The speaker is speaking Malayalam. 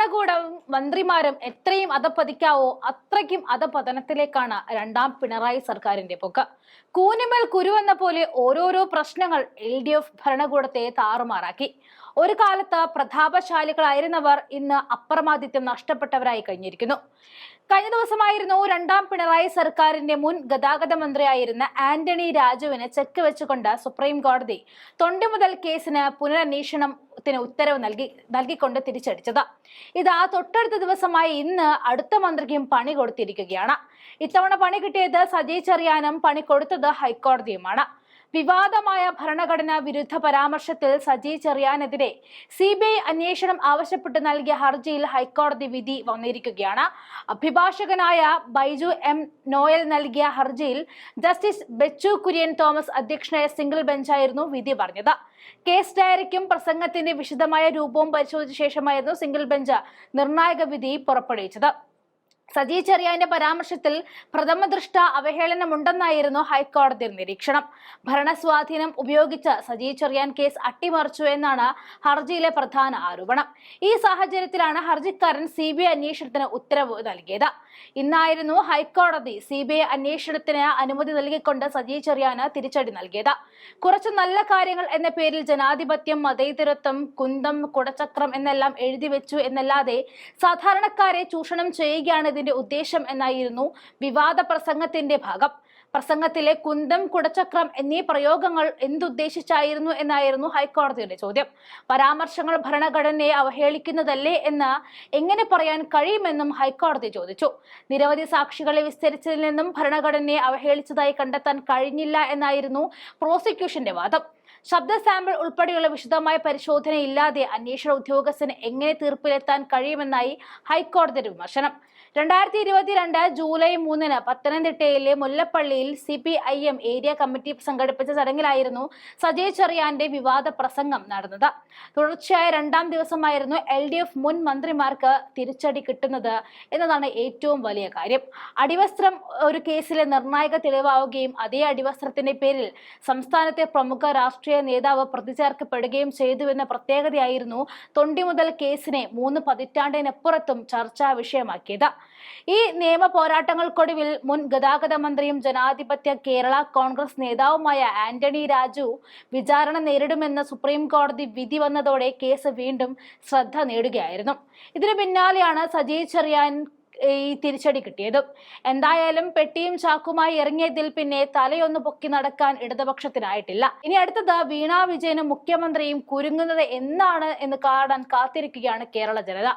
ഭരണകൂടവും മന്ത്രിമാരും എത്രയും അധപ്പതിക്കാവോ അത്രയ്ക്കും അധപതനത്തിലേക്കാണ് രണ്ടാം പിണറായി സർക്കാരിന്റെ പോക്ക്. കൂനിമേൽ കുരുവെന്ന പോലെ ഓരോരോ പ്രശ്നങ്ങൾ LDF ഭരണകൂടത്തെ താറുമാറാക്കി. ഒരു കാലത്ത് പ്രതാപശാലികളായിരുന്നവർ ഇന്ന് അപ്രമാദിത്യം നഷ്ടപ്പെട്ടവരായി കഴിഞ്ഞിരിക്കുന്നു. കഴിഞ്ഞ ദിവസമായിരുന്നു രണ്ടാം പിണറായി സർക്കാരിന്റെ മുൻ ഗതാഗത മന്ത്രിയായിരുന്ന ആന്റണി രാജുവിന് ചെക്ക് വെച്ചുകൊണ്ട് സുപ്രീം കോടതി തൊണ്ടിമുതൽ കേസിന് പുനരന്വേഷണത്തിന് ഉത്തരവ് നൽകിക്കൊണ്ട് തിരിച്ചടിച്ചത്. ഇതാ തൊട്ടടുത്ത ദിവസമായി ഇന്ന് അടുത്ത മന്ത്രിക്കും പണി കൊടുത്തിരിക്കുകയാണ്. ഇത്തവണ പണി കിട്ടിയത് സജി ചെറിയാനും പണി കൊടുത്തത് ഹൈക്കോടതിയുമാണ്. വിവാദമായ ഭരണഘടനാ വിരുദ്ധ പരാമർശത്തിൽ സജി ചെറിയാനെതിരെ CBI അന്വേഷണം ആവശ്യപ്പെട്ട് നൽകിയ ഹർജിയിൽ ഹൈക്കോടതി വിധി വന്നിരിക്കുകയാണ്. അഭിഭാഷകനായ ബൈജു M. നോയൽ നൽകിയ ഹർജിയിൽ ജസ്റ്റിസ് ബെച്ചു കുര്യൻ തോമസ് അധ്യക്ഷനായ സിംഗിൾ ബെഞ്ചായിരുന്നു വിധി പറഞ്ഞത്. കേസ് ഡയറിക്കും പ്രസംഗത്തിന്റെ വിശദമായ രൂപവും പരിശോധിച്ച ശേഷമായിരുന്നു സിംഗിൾ ബെഞ്ച് നിർണായക വിധി പുറപ്പെടുവിച്ചത്. സജി ചെറിയാന്റെ പരാമർശത്തിൽ പ്രഥമദൃഷ്ട അവഹേളനമുണ്ടെന്നായിരുന്നു ഹൈക്കോടതി നിരീക്ഷണം. ഭരണസ്വാധീനം ഉപയോഗിച്ച് സജി ചെറിയാൻ കേസ് അട്ടിമറിച്ചു എന്നാണ് ഹർജിയിലെ പ്രധാന ആരോപണം. ഈ സാഹചര്യത്തിലാണ് ഹർജിക്കാരൻ CBI അന്വേഷണത്തിന് ഉത്തരവ് നൽകിയത്. ഇന്നായിരുന്നു ഹൈക്കോടതി CBI അന്വേഷണത്തിന് അനുമതി നൽകിക്കൊണ്ട് സജി ചെറിയാന് തിരിച്ചടി നൽകിയത്. കുറച്ചു നല്ല കാര്യങ്ങൾ എന്ന പേരിൽ ജനാധിപത്യം, മതേതരത്വം, കുന്തം, കുടച്ചക്രം എന്നെല്ലാം എഴുതി വെച്ചു എന്നല്ലാതെ സാധാരണക്കാരെ ചൂഷണം ചെയ്യുകയാണ് ഇതിന്റെ ഉദ്ദേശം എന്നായിരുന്നു വിവാദ പ്രസംഗത്തിന്റെ ഭാഗം. പ്രസംഗത്തിലെ കുന്തം, കുടച്ചക്രം എന്നീ പ്രയോഗങ്ങൾ എന്തുദ്ദേശിച്ചായിരുന്നു എന്നായിരുന്നു ഹൈക്കോടതിയുടെ ചോദ്യം. പരാമർശങ്ങൾ ഭരണഘടനയെ അവഹേളിക്കുന്നതല്ലേ എന്ന് എങ്ങനെ പറയാൻ കഴിയുമെന്നും ഹൈക്കോടതി ചോദിച്ചു. നിരവധി സാക്ഷികളെ വിസ്തരിച്ചതിൽ നിന്നും ഭരണഘടനയെ അവഹേളിച്ചതായി കണ്ടെത്താൻ കഴിഞ്ഞില്ല എന്നായിരുന്നു പ്രോസിക്യൂഷന്റെ വാദം. ശബ്ദ സാമ്പിൾ ഉൾപ്പെടെയുള്ള വിശദമായ പരിശോധനയില്ലാതെ അന്വേഷണ ഉദ്യോഗസ്ഥന് എങ്ങനെ തീർപ്പിലെത്താൻ കഴിയുമെന്നായി ഹൈക്കോടതിയുടെ വിമർശനം. 2022 ജൂലൈ 3 പത്തനംതിട്ടയിലെ മുല്ലപ്പള്ളിയിൽ CPIM ഏരിയ കമ്മിറ്റി സംഘടിപ്പിച്ച ചടങ്ങിലായിരുന്നു സജി ചെറിയാന്റെ വിവാദ പ്രസംഗം നടന്നത്. തുടർച്ചയായ രണ്ടാം ദിവസമായിരുന്നു LDF മുൻ മന്ത്രിമാർക്ക് തിരിച്ചടി കിട്ടുന്നത് എന്നതാണ് ഏറ്റവും വലിയ കാര്യം. അടിവസ്ത്രം ഒരു കേസിലെ നിർണായക തെളിവാവുകയും അതേ അടിവസ്ത്രത്തിന്റെ പേരിൽ സംസ്ഥാനത്തെ പ്രമുഖ രാഷ്ട്രീയ നേതാവ് പ്രതിചേർക്കപ്പെടുകയും ചെയ്തുവെന്ന പ്രത്യേകതയായിരുന്നു തൊണ്ടിമുതൽ കേസിനെ 3 പതിറ്റാണ്ടിനപ്പുറത്തും ചർച്ചാ വിഷയമാക്കിയത്. ഈ നിയമ പോരാട്ടങ്ങൾക്കൊടുവിൽ മുൻ ഗതാഗത മന്ത്രിയും ജനാധിപത്യ കേരള കോൺഗ്രസ് നേതാവുമായ ആന്റണി രാജു വിചാരണ നേരിടുമെന്ന് സുപ്രീം കോടതി വിധി വന്നതോടെ കേസ് വീണ്ടും ശ്രദ്ധ നേടുകയായിരുന്നു. ഇതിനു പിന്നാലെയാണ് സജി ചെറിയാൻ ഈ തിരിച്ചടി കിട്ടിയത്. എന്തായാലും പെട്ടിയും ചാക്കുമായി ഇറങ്ങിയതിൽ പിന്നെ തലയൊന്ന് പൊക്കി നടക്കാൻ ഇടതുപക്ഷത്തിനായിട്ടില്ല. ഇനി അടുത്തത് വീണ വിജയനും മുഖ്യമന്ത്രിയും കുരുങ്ങുന്നത് എന്നാണ് എന്ന് കാണാൻ കാത്തിരിക്കുകയാണ് കേരള ജനത.